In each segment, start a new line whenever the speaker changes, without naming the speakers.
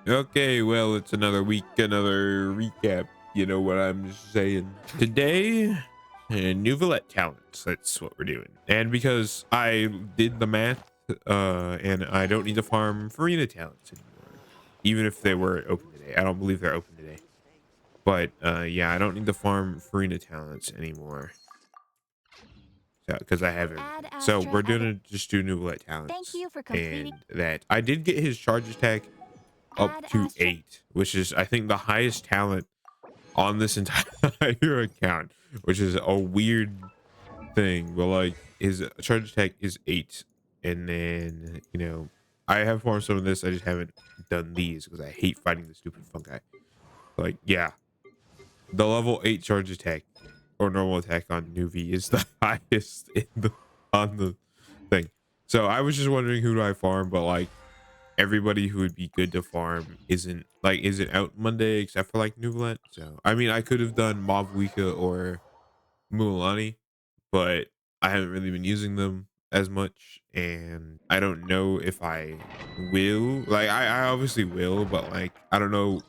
Okay, well, it's another week, another recap. You know what I'm just saying. Today, new Villette talents. That's what we're doing. And because I did the math, and I don't need to farm Farina talents anymore, even if they were open today. I don't believe they're open today. But yeah, I don't need to farm Farina talents anymore. So, because I have everything. So we're gonna just do new Villette talents. And that I did get his charge attack up to 8, which is I think the highest talent on this entire account, which is a weird thing. But like his charge attack is 8, and then I have formed some of this. I just haven't done these because I hate fighting the stupid fungi. Like yeah, the level 8 charge attack or normal attack on new V is the highest in the on the thing. So I was just wondering who do I farm, but like everybody who would be good to farm isn't out Monday except for like Nuvalet. So I mean I could have done Mavwika or Mualani, but I haven't really been using them as much, and I don't know if I will. Like I obviously will, but like I don't know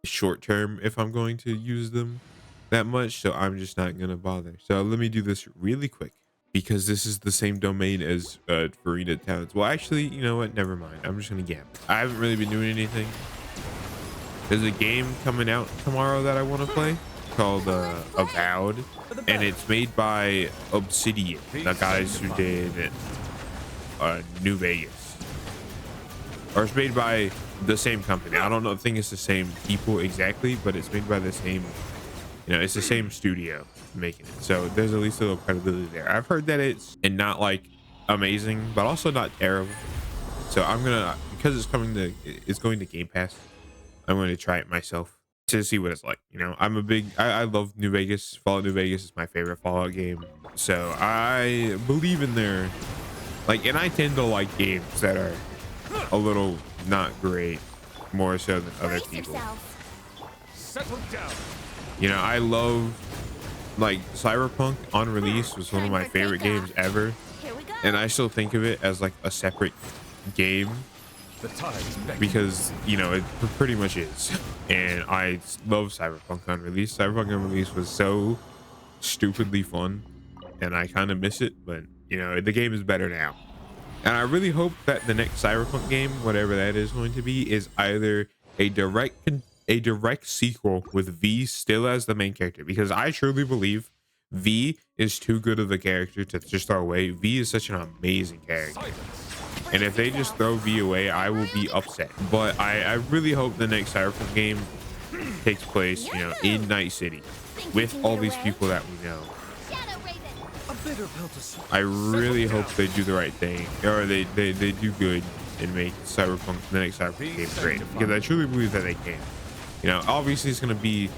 short term if I'm going to use them that much, so I'm just not gonna bother. So let me do this really quick because this is the same domain as Farina Towns. Well, actually, you know what? Never mind. I'm just gonna gamble. I haven't really been doing anything. There's a game coming out tomorrow that I want to play called Avowed, and it's made by Obsidian, the guys who did New Vegas, or it's made by the same company. I don't know. I think it's the same people exactly, but it's made by the same. It's the same studio making it, so there's at least a little credibility there. I've heard that and not like amazing, but also not terrible. So I'm gonna, because it's going to Game Pass, I'm going to try it myself to see what it's like. I love New Vegas. Fallout New Vegas is my favorite Fallout game, so I believe in their and I tend to like games that are a little not great more so than other people.
Settle down.
I love Cyberpunk on release was one of my favorite games ever, and I still think of it as like a separate game because it pretty much is. And I love Cyberpunk on release. Cyberpunk on release was so stupidly fun, and I kind of miss it, but the game is better now. And I really hope that the next Cyberpunk game, whatever that is going to be, is either a direct sequel with V still as the main character, because I truly believe V is too good of a character to just throw away. V is such an amazing character, and if they just throw V away, I will be upset. But I really hope the next Cyberpunk game takes place in Night City with all these people that we know. I really hope they do the right thing, or they do good and make Cyberpunk, the next Cyberpunk game, great, because I truly believe that they can. Obviously it's going to be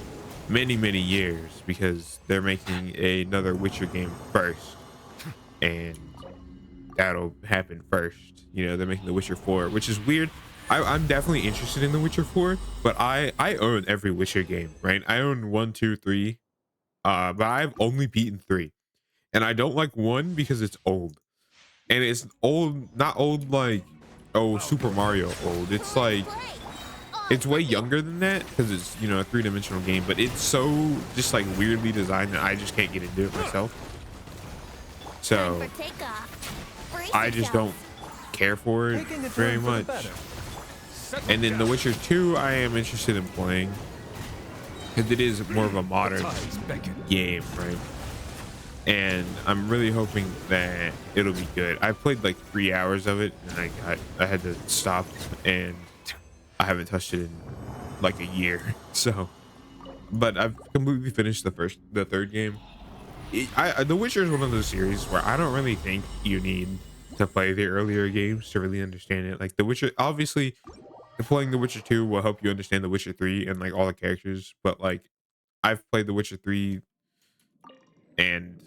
many years because they're making another Witcher game first, and that'll happen first. They're making the Witcher 4, which is weird. I'm definitely interested in the Witcher 4, but I own every Witcher game, right? I own 1, 2, 3, but I've only beaten 3, and I don't like 1 because it's old, and it's old, not old like Super Mario old. It's like it's way younger than that because it's a 3-dimensional game, but it's so just like weirdly designed that I just can't get into it myself. So I just don't care for it very much. And then The Witcher 2 I am interested in playing because it is more of a modern game, right? And I'm really hoping that it'll be good. I played like 3 hours of it, and I had to stop, and I haven't touched it in like a year. So, but I've completely finished the third game. The Witcher is one of those series where I don't really think you need to play the earlier games to really understand it. Like The Witcher, obviously, playing The Witcher 2 will help you understand The Witcher 3 and like all the characters. But like, I've played The Witcher 3, and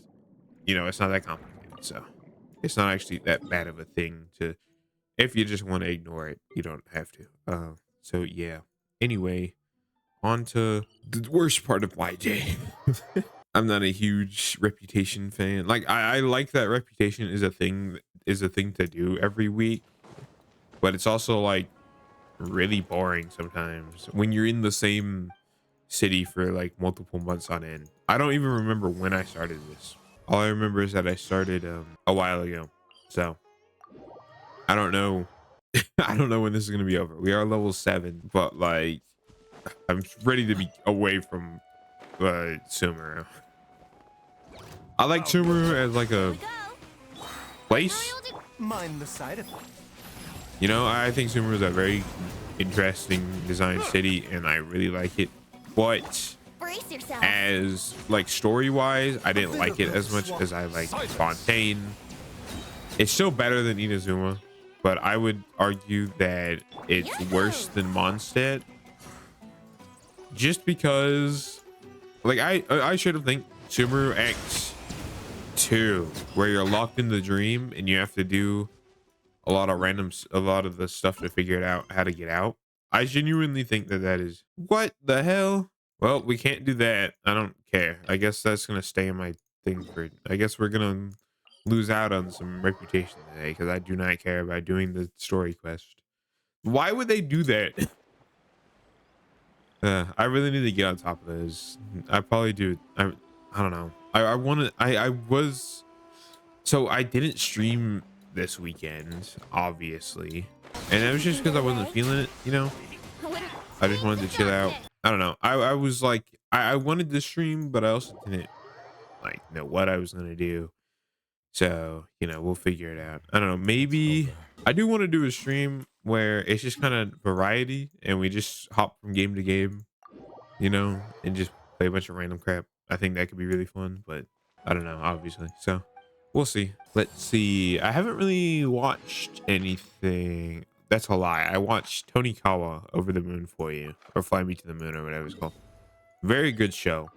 it's not that complicated. So, it's not actually that bad of a thing to. If you just want to ignore it, you don't have to. So yeah. Anyway, on to the worst part of my day. I'm not a huge Reputation fan. Like I like that Reputation is a thing to do every week, but it's also like really boring sometimes when you're in the same city for like multiple months on end. I don't even remember when I started this. All I remember is that I started a while ago. So I don't know. I don't know when this is gonna be over. We are level 7, but like I'm ready to be away from Sumeru. I like Sumeru as like a place.
Mind the side effects.
You know, I think Sumeru is a very interesting designed city, and I really like it. But
Brace yourself.
as like story wise, I didn't like it as much as I like Fontaine. It's still better than Inazuma, but I would argue that it's worse than Mondstadt, just because like I should have think Sumeru X2, where you're locked in the dream and you have to do a lot of the stuff to figure it out how to get out. I genuinely think that that is what the hell. Well, we can't do that. I don't care. I guess that's gonna stay in my thing for. I guess we're gonna lose out on some reputation today because I do not care about doing the story quest. Why would they do that? I really need to get on top of this. I probably do. I don't know. I want to. I was. So I didn't stream this weekend, obviously, and it was just because I wasn't feeling it. You know, I just wanted to chill out. I don't know. I was like, I wanted to stream, but I also didn't like know what I was gonna do. So, you know, we'll figure it out. I don't know. Maybe I do want to do a stream where it's just kind of variety and we just hop from game to game, you know, and just play a bunch of random crap. I think that could be really fun, but I don't know, obviously. So we'll see. Let's see. I haven't really watched anything. That's a lie. I watched Tonikawa Over the Moon for You, or Fly Me to the Moon, or whatever it's called. Very good show.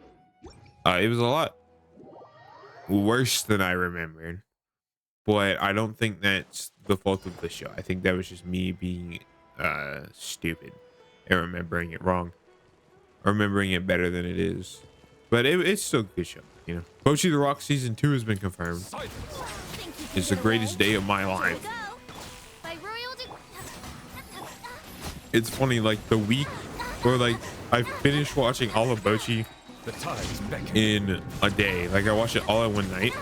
It was a lot worse than I remembered, but I don't think that's the fault of the show. I think that was just me being stupid and remembering it wrong, remembering it better than it is. But it's still a good show, you know. Pochi the Rock season 2 has been confirmed. It's the greatest day of my life. It's funny, like the week, or like I finished watching all of Bochi
The time's beckoning.
in a day. Like I watched it all in one night.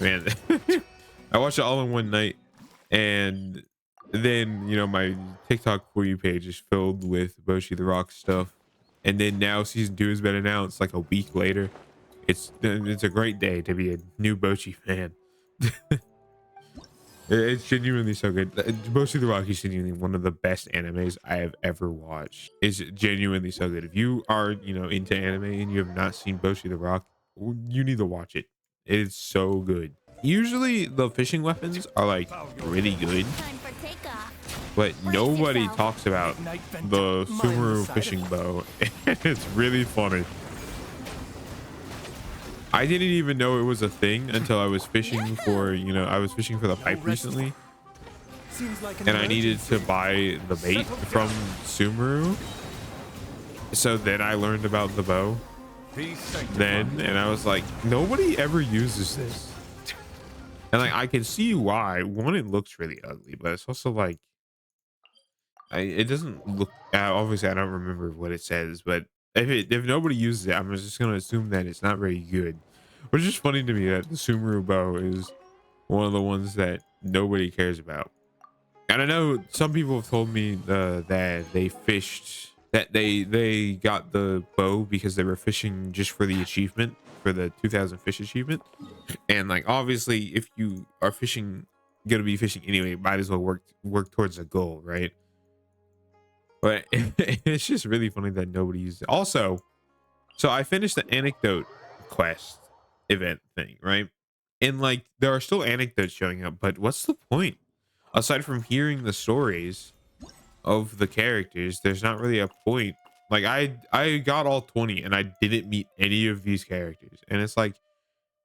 Man, I watched it all in one night, and then you know my TikTok for you page is filled with Boshi the Rock stuff, and then now season 2 has been announced like a week later. It's a great day to be a new Bochi fan. It's genuinely so good. Boshi the Rock is genuinely one of the best animes I have ever watched. It's genuinely so good. If you are, you know, into anime and you have not seen Boshi the Rock, you need to watch it. It is so good. Usually the fishing weapons are like really good,
Time for takeoff.
but nobody
yourself.
talks about the Sumeru fishing bow. It's really funny. I didn't even know it was a thing until I was fishing for, you know, I was fishing for the pipe recently,
Seems like an
and I needed to
emergency.
buy the bait from Sumeru. So then I learned about the bow
Be sanctified.
then, and I was like, nobody ever uses this. And like, I can see why. One, it looks really ugly, but it's also like, it doesn't look, obviously I don't remember what it says, but if nobody uses it, I'm just going to assume that it's not very good. Which is funny to me that the Sumeru bow is one of the ones that nobody cares about. And I know some people have told me that they fished, that they got the bow because they were fishing just for the achievement, for the 2000 fish achievement. And like, obviously, if you are gonna be fishing anyway, might as well work towards a goal, right? But it's just really funny that nobody uses it. Also, so I finished the anecdote quest event thing, right? And like, there are still anecdotes showing up, but what's the point? Aside from hearing the stories of the characters, there's not really a point. Like I got all 20 and I didn't meet any of these characters, and it's like,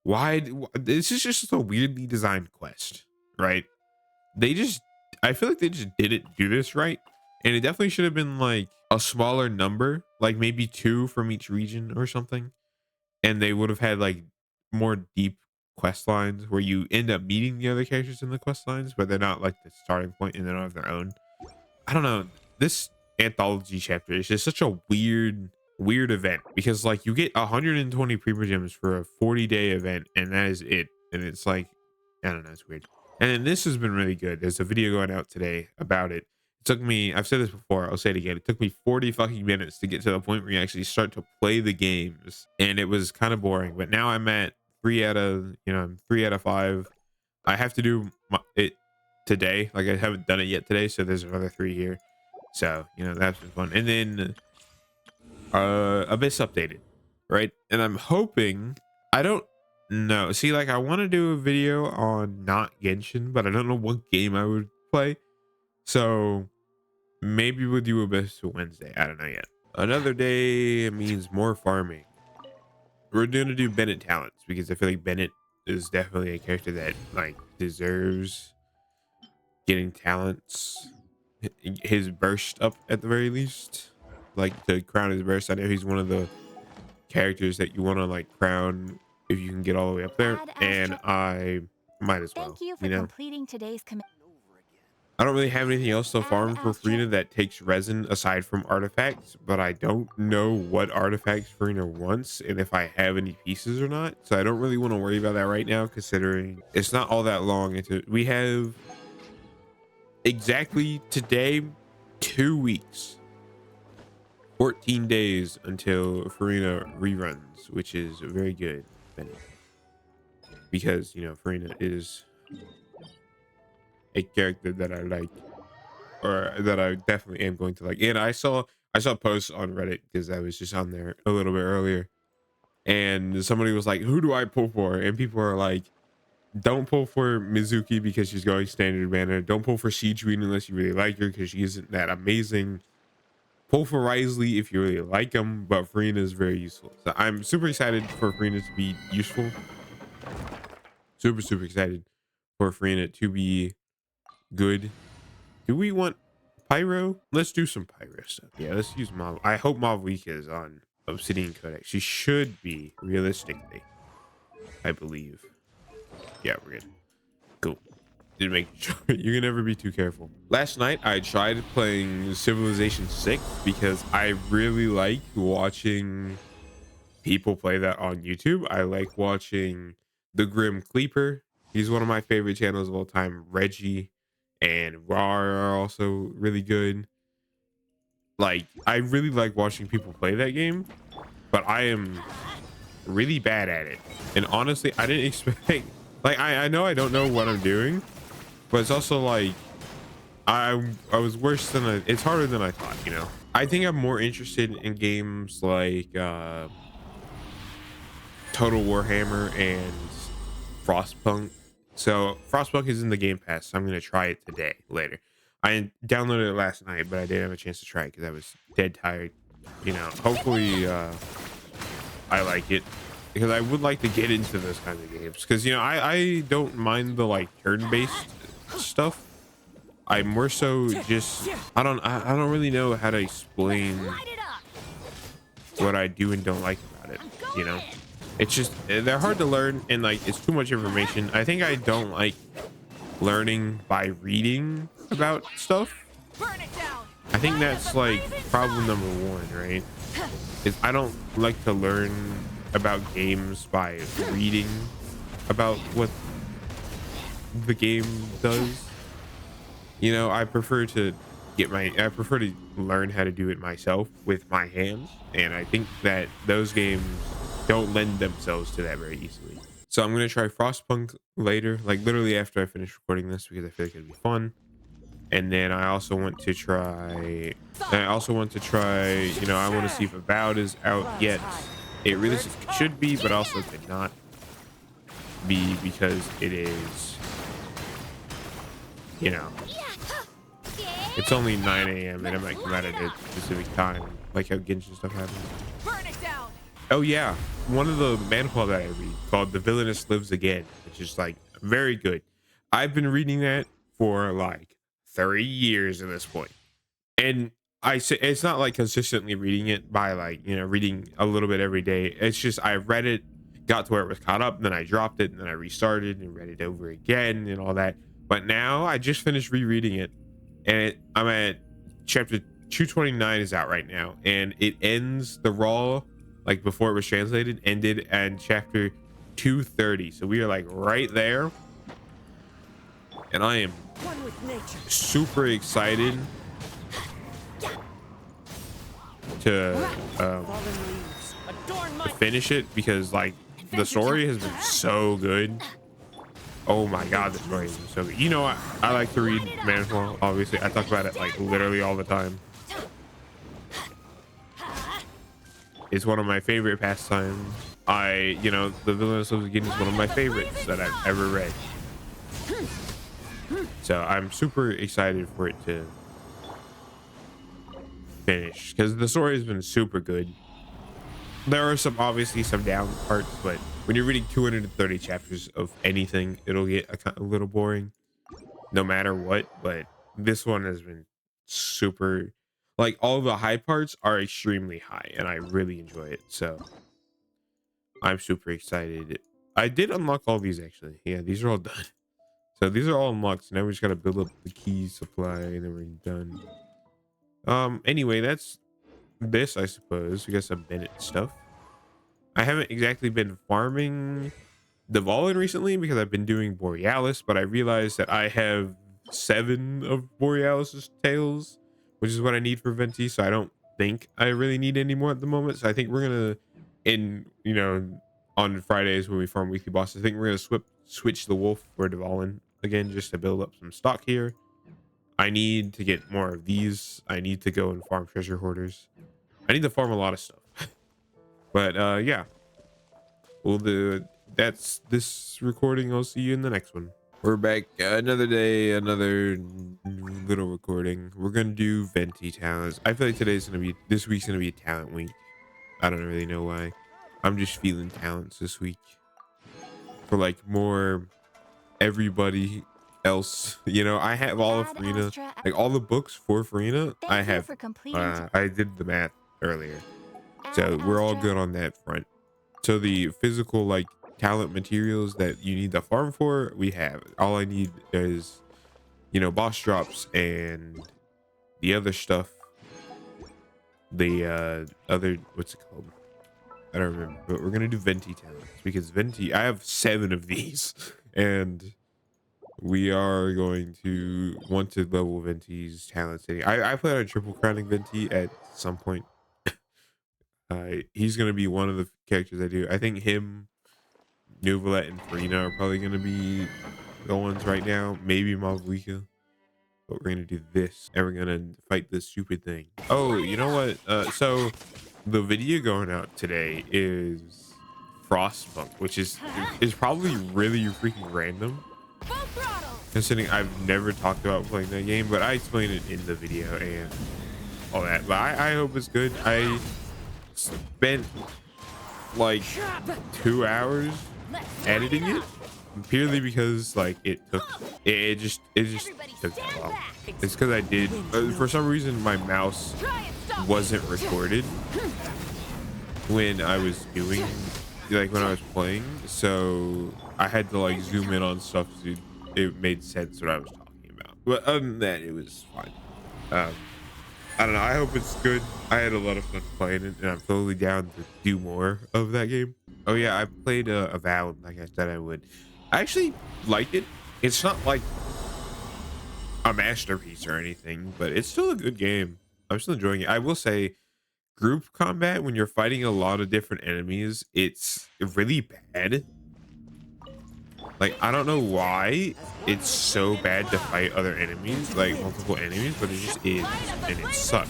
why? This is just a weirdly designed quest, right? I feel like they just didn't do this right, and it definitely should have been like a smaller number, like maybe 2 from each region or something, and they would have had like more deep quest lines where you end up meeting the other characters in the quest lines, but they're not like the starting point and they don't have their own. I don't know, this anthology chapter is just such a weird event, because like you get 120 primo gems for a 40-day event, and that is it. And it's like, I don't know, it's weird. And then this has been really good. There's a video going out today about it. It took me, I've said this before, I'll say it again, it took me 40 fucking minutes to get to the point where you actually start to play the games, and it was kind of boring. But now I'm at 3 out of, I'm 3 out of 5. I have to do it today. Like, I haven't done it yet today, so there's another 3 here. So that's been fun. And then Abyss updated, right? And I'm hoping, I don't know, see, like, I want to do a video on not Genshin, but I don't know what game I would play. So maybe we'll do Abyss Wednesday. I don't know yet. Another day means more farming. We're gonna do Bennett talents, because I feel like Bennett is definitely a character that like deserves getting talents, his burst up at the very least, like to crown his burst. I know he's one of the characters that you want to like crown if you can get all the way up there, and I might as well.
Thank you for completing today's commit.
I don't really have anything else to farm for Farina that takes resin aside from artifacts, but I don't know what artifacts Farina wants and if I have any pieces or not. So I don't really want to worry about that right now, considering it's not all that long into we have exactly today 2 weeks, 14 days until Farina reruns, which is very good, because Farina is a character that I like, or that I definitely am going to like. And I saw posts on Reddit, because I was just on there a little bit earlier, and somebody was like, who do I pull for? And people are like, don't pull for Mizuki because she's going standard banner. Don't pull for Siegeween unless you really like her, because she isn't that amazing. Pull for Risley if you really like him, but Farina is very useful. So I'm super excited for Farina to be useful. Super excited for Farina to be good. Do we want Pyro? Let's do some Pyro stuff. Yeah, let's use Mob. I hope Mavwika is on Obsidian Codex. She should be, realistically, I believe. Yeah, we're good. Cool. Didn't make sure. You can never be too careful. Last night I tried playing Civilization 6 because I really like watching people play that on YouTube. I like watching the Grim Cleeper. He's one of my favorite channels of all time. Reggie and Rar are also really good. Like, I really like watching people play that game, but I am really bad at it. And honestly, I didn't expect, like, I know I don't know what I'm doing, but it's also like I was worse than it's harder than I thought. I think I'm more interested in games like Total Warhammer and Frostpunk. So Frostpunk is in the Game Pass, so I'm gonna try it today, later. I downloaded it last night, but I didn't have a chance to try it because I was dead tired. Hopefully I like it, because I would like to get into those kinds of games, because I don't mind the like turn-based stuff. I more so just I don't really know how to explain what I do and don't like about it. It's just they're hard to learn, and like it's too much information. I think I don't like learning by reading about stuff. I think that's like problem number one, right? Is I don't like to learn about games by reading about what the game does. I prefer to learn how to do it myself with my hands, and I think that those games don't lend themselves to that very easily. So I'm gonna try Frostpunk later, like literally after I finish recording this, because I feel like it'd be fun. And then I also want to try I want to see if Avowed is out yet. It really should be, but also could not be, because it is, it's only 9 a.m. and it might come out at a specific time, like how Genshin stuff happens. Oh yeah, one of the manhwa that I read called The Villainess Lives Again, which is like very good. I've been reading that for like 30 years at this point, and I say it's not like consistently reading it by like reading a little bit every day. It's just I read it, got to where it was caught up, then I dropped it, and then I restarted and read it over again and all that. But now I just finished rereading it, and I'm at chapter 229 is out right now, and it ends the raw, like before it was translated, ended at chapter 230. So we are like right there, and I am
One with nature.
super excited to
Fallen leaves. Adorn my
finish it, because like the story has been so good. Oh my god, the story has been so good. You know, I like to read manhwa, obviously. I talk about it like literally all the time. It's one of my favorite pastimes. You know, The Villainous of the Beginning is one of my favorites that I've ever read. So I'm super excited for it to finish, because the story has been super good. There are obviously some down parts, but when you're reading 230 chapters of anything, it'll get a little boring no matter what. But this one has been super, like, all the high parts are extremely high, and I really enjoy it. So I'm super excited. I did unlock all these, actually. Yeah, these are all done. So these are all unlocked. So now we just got to build up the key supply, and then we're done. Anyway, that's this, I suppose. We got some Bennett stuff. I haven't exactly been farming the Volin recently because I've been doing Borealis, but I realized that I have 7 of Borealis's tails, which is what I need for Venti. So I don't think I really need any more at the moment. So I think we're gonna, you know, on Fridays when we farm weekly bosses, I think we're gonna switch the wolf for the Volin again, just to build up some stock here. I need to get more of these. I need to go and farm treasure hoarders. I need to farm a lot of stuff. But yeah, that's this recording. I'll see you in the next one. We're back, another day, another little recording. We're gonna do Venti talents. I feel like this week's gonna be a talent week. I don't really know why. I'm just feeling talents this week for like more everybody else. You know, I have all of
Add
Farina,
Astra-
like all the books for Farina.
Thank
I
you
have.
for completing
I did the math earlier,
Add
so we're all
Astra-
good on that front. So the physical, like, talent materials that you need to farm for, we have. All I need is, you know, boss drops and the other stuff. The other, what's it called? I don't remember. But we're gonna do Venti talents, because Venti, I have 7 of these, and we are going to want to level Venti's talents. I plan on triple crowning Venti at some point. He's gonna be one of the characters I do. I think him, Nuvolet, and Farina are probably gonna be the ones right now. Maybe Mavlika. But we're gonna do this, and we're gonna fight this stupid thing. Oh, you know what? So the video going out today is Frostpunk, which is probably really freaking random, considering I've never talked about playing that game, but I explained it in the video and all that. But I hope it's good. I spent like 2 hours editing it, purely because like it just took that long. It's because I did for some reason my mouse wasn't recorded when I was doing, like, when I was playing, so I had to like zoom in on stuff so it made sense what I was talking about. But other than that, it was fine. I don't know. I hope it's good. I had a lot of fun playing it, and I'm totally down to do more of that game. Oh yeah, I played Avowed like I said I would. I actually like it. It's not like a masterpiece or anything, but it's still a good game. I'm still enjoying it. I will say, group combat, when you're fighting a lot of different enemies, it's really bad. Like, I don't know why it's so bad to fight other enemies, like multiple enemies, but it just is, and it sucks.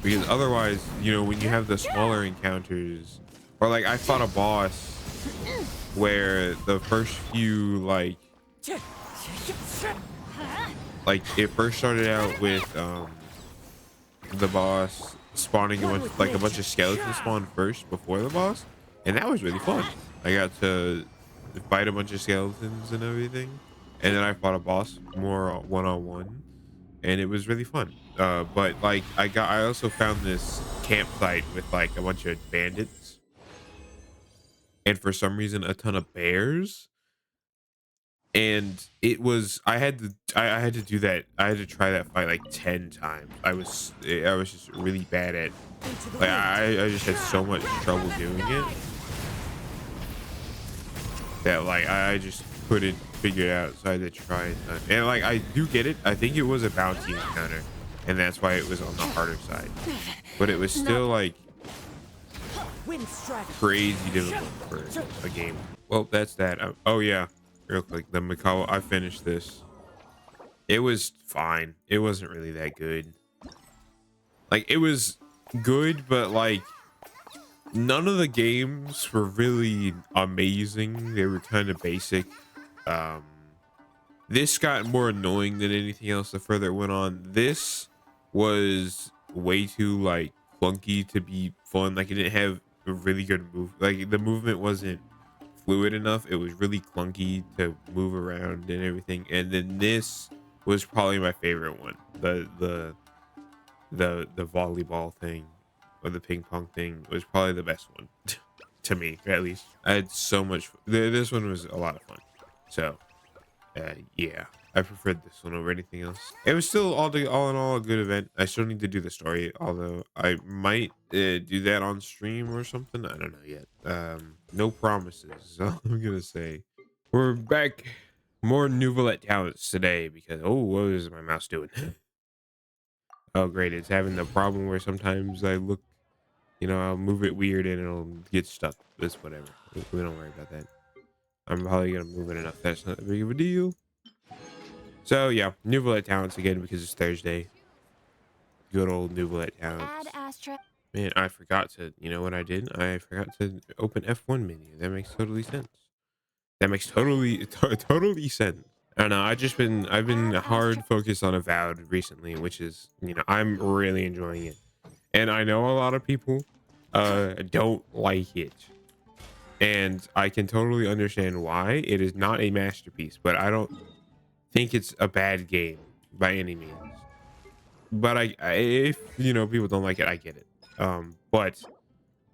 Because otherwise, you know, when you have the smaller encounters, or like I fought a boss where the first few, like it first started out with the boss spawning a bunch of skeletons spawn first before the boss, and that was really fun. I got to fight a bunch of skeletons and everything, and then I fought a boss more one-on-one, and it was really fun. But like I also found this campsite with like a bunch of bandits, and for some reason a ton of bears. and it was I had to do that. I had to try that fight like 10 times. I was just really bad at
Into the
like
wind.
I just had so much trouble doing it that like I just couldn't figure it out, so I had to try it. And like I do get it. I think it was a bounty encounter, and that's why it was on the harder side. But it was still like
Wind strike.
crazy difficult for a game. Well, that's that. Oh yeah, real quick, the Mikawa. I finished this. It was fine. It wasn't really that good. Like it was good, but like none of the games were really amazing. They were kind of basic. This got more annoying than anything else the further it went on. This was way too like clunky to be fun. Like it didn't have a really good move. Like the movement wasn't fluid enough. It was really clunky to move around and everything. And then this was probably my favorite one. The volleyball thing or the ping pong thing was probably the best one to me, at least. I had so much. This one was a lot of fun. So yeah, I preferred this one over anything else. It was still all in all a good event. I still need to do the story, although I might do that on stream or something. I don't know yet. No promises is all I'm gonna say. We're back. More Nouvellette talents today because what is my mouse doing? Oh great, it's having the problem where sometimes I look, I'll move it weird and it'll get stuck. It's whatever. We don't worry about that. I'm probably gonna move it enough. That's not that big of a deal. So yeah, Nouvellette talents again because it's Thursday. Good old Nouvellette
Add
talents.
Astra.
Man, I forgot to. You know what I did? I forgot to open F1 menu. That makes totally sense. That makes totally sense. I don't know. I've been hard focused on Avowed recently, which is I'm really enjoying it, and I know a lot of people don't like it. And I can totally understand why. It is not a masterpiece, but I don't think it's a bad game by any means. But if people don't like it, I get it. But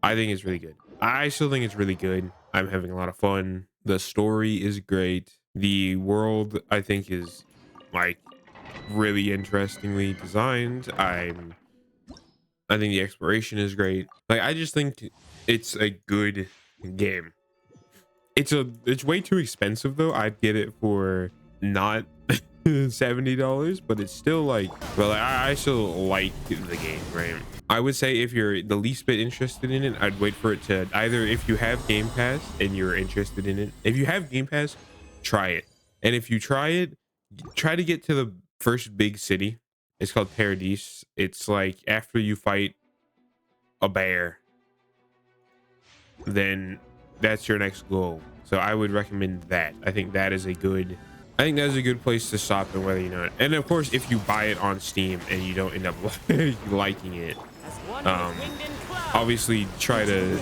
I think it's really good. I still think it's really good. I'm having a lot of fun. The story is great. The world I think is like really interestingly designed. I think the exploration is great. Like I just think it's a good game. It's way too expensive though. I'd get it for not $70, but it's still like, well, I still like the game, right? I would say if you're the least bit interested in it, I'd wait for it to either, if you have Game Pass and you're interested in it, if you have Game Pass, try it. And if you try it, try to get to the first big city. It's called Paradise. It's like after you fight a bear, then that's your next goal. So I would recommend that. I think that is a good place to stop, and whether and of course if you buy it on Steam and you don't end up liking it,
As one with wind and cloud.
obviously try to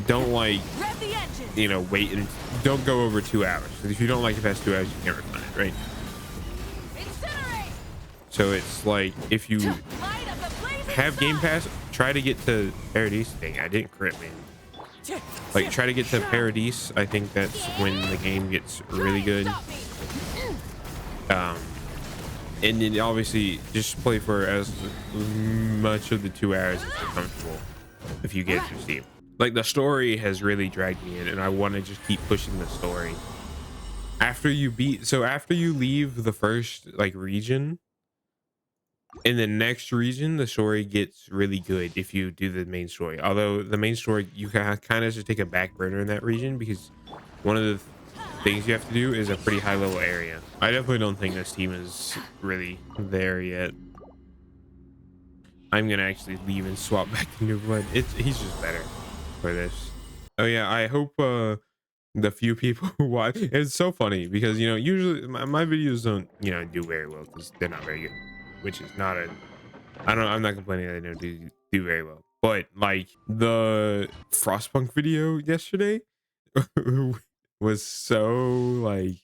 don't like
Rev the engine.
wait and don't go over 2 hours. If you don't like it past 2 hours, you can't refund it, right?
Incinerate.
So it's like if you
Light of the blazing
have Game
sun.
Pass, try to get to Paradise. Dang, I didn't crit, man. Like try to get to Paradise. I think that's when the game gets really good.
Stop me.
And then obviously just play for as much of the 2 hours as you're comfortable if you get it through Steam. Like the story has really dragged me in, and I want to just keep pushing the story. After you leave the first like region, in the next region the story gets really good if you do the main story. Although the main story you kind of just take a back burner in that region because one of the things you have to do is a pretty high level area. I definitely don't think this team is really there yet. I'm gonna actually leave and swap back to New Blood. He's just better for this. Oh yeah, I hope the few people who watch, it's so funny because usually my videos don't do very well because they're not very good, which is not I'm not complaining that they don't do very well, but like the Frostpunk video yesterday was so like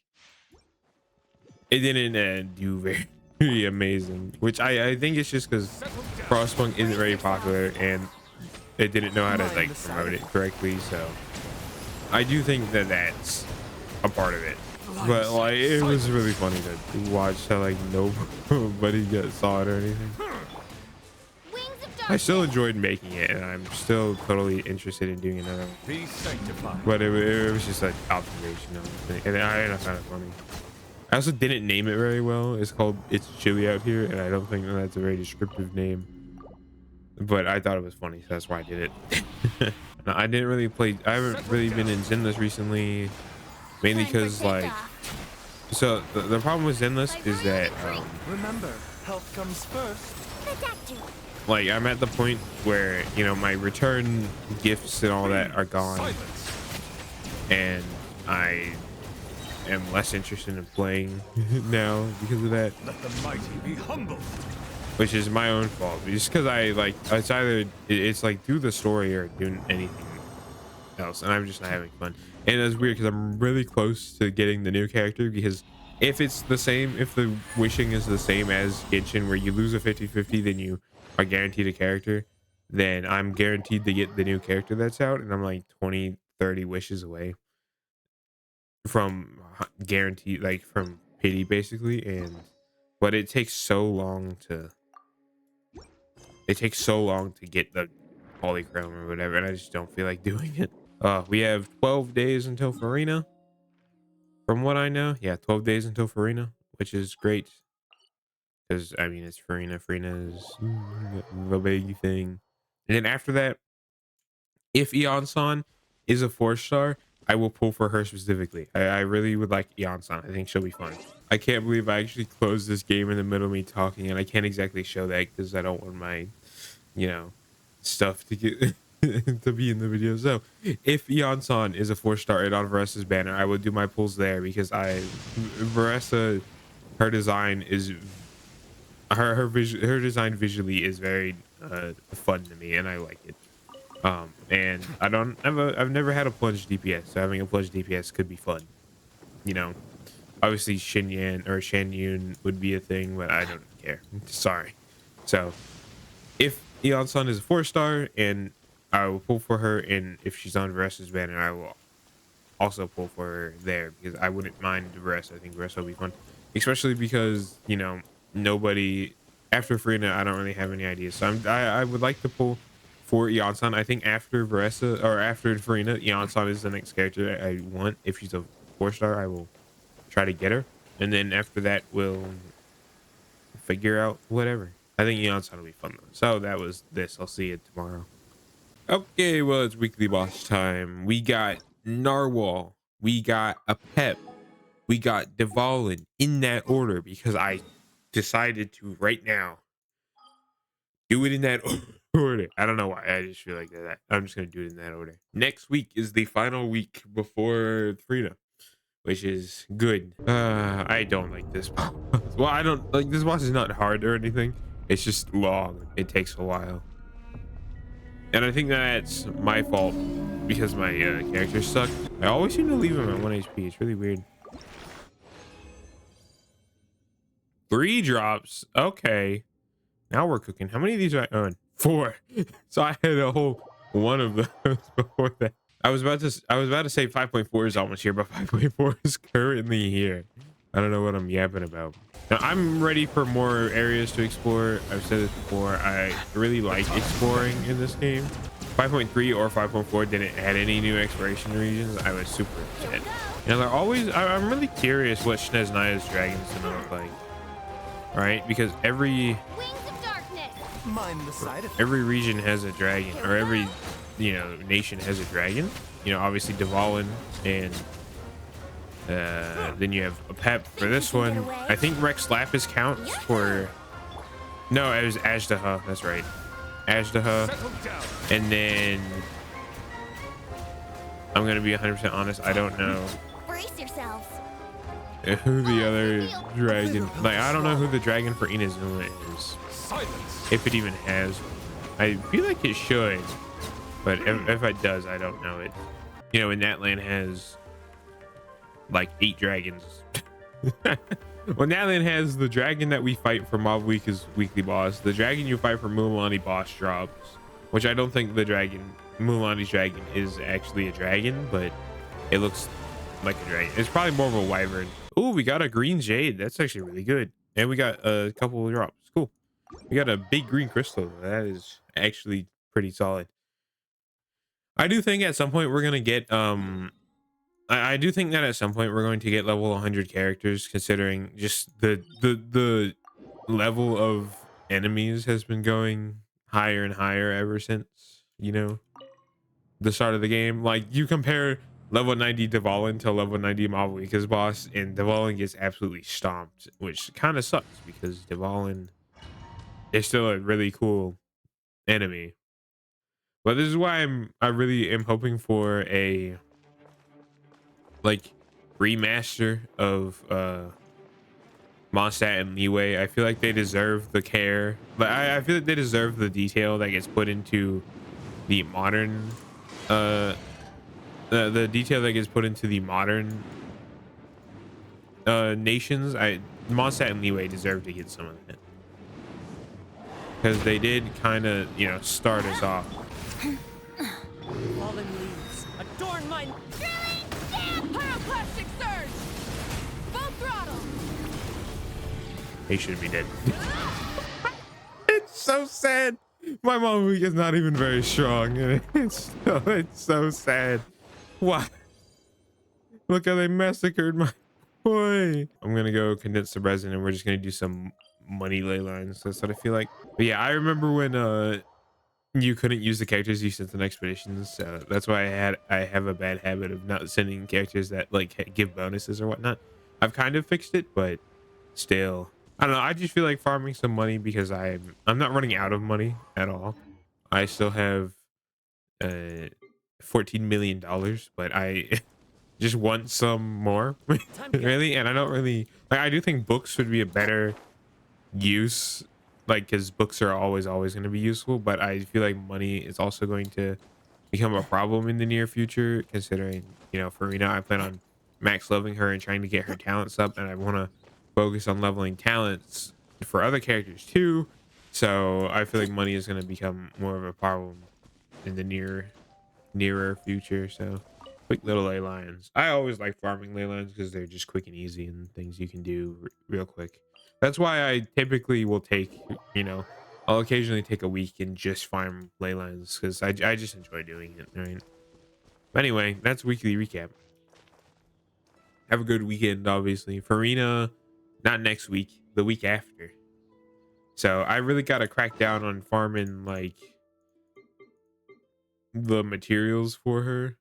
it didn't do very amazing, which I think it's just because Frostpunk isn't very popular and it didn't know how to like promote it correctly. So I do think that that's a part of it. But like, it was really funny to watch how like nobody saw it or anything.
Wings of
I still
darkness.
enjoyed making it, and I'm still totally interested in doing another one.
Be sanctified.
But it was just an observation of the thing, and I found it funny. I also didn't name it very well. It's called "It's Chilly Out Here," and I don't think that's a very descriptive name. But I thought it was funny, so that's why I did it. No, I didn't really play. I haven't really been in Zenless recently, mainly
Time for
because like.
takeoff.
So the problem with Zenless is that
Remember, health comes first.
Protect you.
like I'm at the point where my return gifts and all that are gone,
Silence.
and I am less interested in playing now because of that,
Let the mighty be humbled.
which is my own fault. Just because it's either it's like do the story or doing anything else, and I'm just not having fun. And it's weird because I'm really close to getting the new character, because if it's the same, if the wishing is the same as Genshin where you lose a 50-50 then you are guaranteed a character, then I'm guaranteed to get the new character that's out, and I'm like 20-30 wishes away from guaranteed, like from pity basically. And but it takes so long to get the polychrome or whatever, and I just don't feel like doing it. We have 12 days until Farina, from what I know. Yeah, 12 days until Farina, which is great because I mean it's Farina. Farina is the big thing. And then after that, if Eon-san is a 4-star, I will pull for her specifically. I really would like Eon-san. I think she'll be fun. I can't believe I actually closed this game in the middle of me talking, and I can't exactly show that because I don't want my stuff to get to be in the video. So if Eon-san is a 4-star on Veresa's banner, I will do my pulls there, because Veresa, her design is her design visually is very fun to me, and I like it. And I've never had a plunge DPS, so having a plunge DPS could be fun. Obviously Xinyan or Shanyun would be a thing, but I don't care. Sorry. So if Eon-san is a 4-star, and I will pull for her, and if she's on Veresa's banner, I will also pull for her there, because I wouldn't mind Veresa. I think Veresa will be fun, especially because nobody after Farina. I don't really have any ideas, so I would like to pull for Eon-san. I think after Veresa or after Farina, Eon-san is the next character I want. If she's a 4-star, I will try to get her, and then after that we'll figure out whatever. I think Eon-san will be fun though. So that was this. I'll see you tomorrow. Okay, well, it's weekly boss time. We got Narwhal, we got a Pep, we got Devalin, in that order, because I decided to right now do it in that order. I don't know why. I just feel like that. I'm just gonna do it in that order. Next week is the final week before Frida, which is good. I don't like this boss. Well, I don't like this boss. Is not hard or anything. It's just long. It takes a while, and I think that's my fault because my character sucked. I always seem to leave him at 1 HP. It's really weird. 3 drops. Okay, now we're cooking. How many of these are I on? 4. So I had a whole one of those before that. I was about to say 5.4 is almost here, but 5.4 is currently here. I don't know what I'm yapping about. Now I'm ready for more areas to explore. I've said this before. I really like exploring in this game. 5.3 or 5.4 didn't add any new exploration regions. I was super upset. And they're always. I'm really curious what Shneznaya's dragon's gonna look like. Right? Because every
Wings of darkness.
Mind the side effects.
every region has a dragon, or every nation has a dragon. Obviously Devalin, and then you have a Pep for this one. I think Rex Lapis counts for. No, it was Ajdaha. That's right, Ajdaha.
Settle down.
And then I'm gonna be 100% honest. I don't know
Brace yourselves.
who the other dragon. Like, I don't know who the dragon for Inazuma is,
Silence.
if it even has. I feel like it should, but if it does, I don't know it. And that land has like 8 dragons. Well, Natlan has the dragon that we fight for Mob Week is weekly boss. The dragon you fight for Mulan boss drops, which I don't think the dragon Mulan's dragon is actually a dragon, but It looks like a dragon. It's probably more of a wyvern. Oh, we got a green jade. That's actually really good. And we got a couple of drops. Cool. We got a big green crystal. That is actually pretty solid. I do think at some point we're gonna get I do think that at some point we're going to get level 100 characters, considering just the level of enemies has been going higher and higher ever since, you know, the start of the game. Like, you compare level 90 Dvalin to level 90 Mavuika's boss, and Dvalin gets absolutely stomped, which kind of sucks because Dvalin is still a really cool enemy. But this is why I really am hoping for a like remaster of Mondstadt and Leeway. I feel like they deserve the care, but I feel like they deserve the detail that gets put into the modern the detail that gets put into the modern nations. Mondstadt and Leeway deserve to get some of it, because they did kind of, you know, start us off.
Fallen leaves adorn my pyroclastic surge. Full throttle.
He should be dead. It's so sad. My mom is not even very strong, and it's so sad. Why? Look how they massacred my boy. I'm gonna go condense the resin, and we're just gonna do some money ley lines. That's what I feel like. But yeah, I remember when you couldn't use the characters you sent in expeditions. So that's why I have a bad habit of not sending characters that like give bonuses or whatnot. I've kind of fixed it, but still, I don't know. I just feel like farming some money because I'm not running out of money at all. I still have $14 million, but I just want some more. Really. And I don't really like, I do think books would be a better use, like, because books are always going to be useful, but I feel like money is also going to become a problem in the near future, considering, you know, Farina, I plan on max leveling her and trying to get her talents up, and I want to focus on leveling talents for other characters too. So I feel like money is going to become more of a problem in the nearer future. So quick little ley lines. I always like farming ley lines because they're just quick and easy and things you can do real quick. That's why I typically will take, you know, I'll occasionally take a week and just farm ley lines because I just enjoy doing it, right? But anyway, that's weekly recap. Have a good weekend, obviously. Farina, not next week, the week after. So I really got to crack down on farming, like, the materials for her.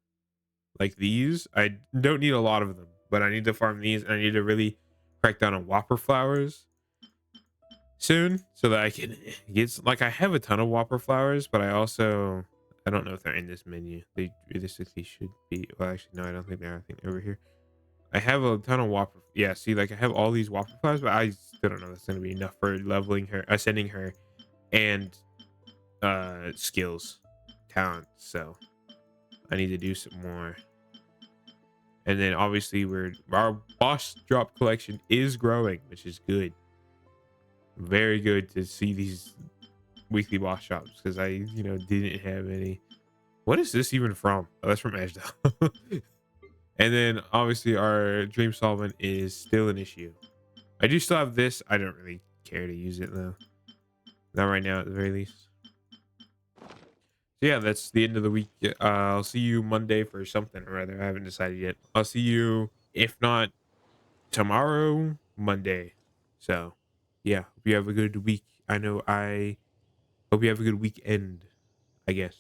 Like these, I don't need a lot of them, but I need to farm these, and I need to really crack down on whopper flowers soon so that I can get, like, I have a ton of whopper flowers, but I don't know if they're in this menu. They realistically should be. Well, actually, no, I don't think they are. I think they're over here. I have a ton of whopper. Yeah, see, like, I have all these whopper flowers, but I still don't know if that's going to be enough for leveling her, ascending her, and skills, talent. So I need to do some more. And then obviously our boss drop collection is growing, which is good. Very good to see these weekly boss drops, because I, you know, didn't have any. What is this even from? Oh, that's from Ashdale. And then obviously our dream solvent is still an issue. I do still have this. I don't really care to use it though. Not right now, at the very least. So yeah, that's the end of the week. I'll see you Monday for something or other. I haven't decided yet. I'll see you, if not tomorrow, Monday. So yeah, hope you have a good week. I hope you have a good weekend, I guess.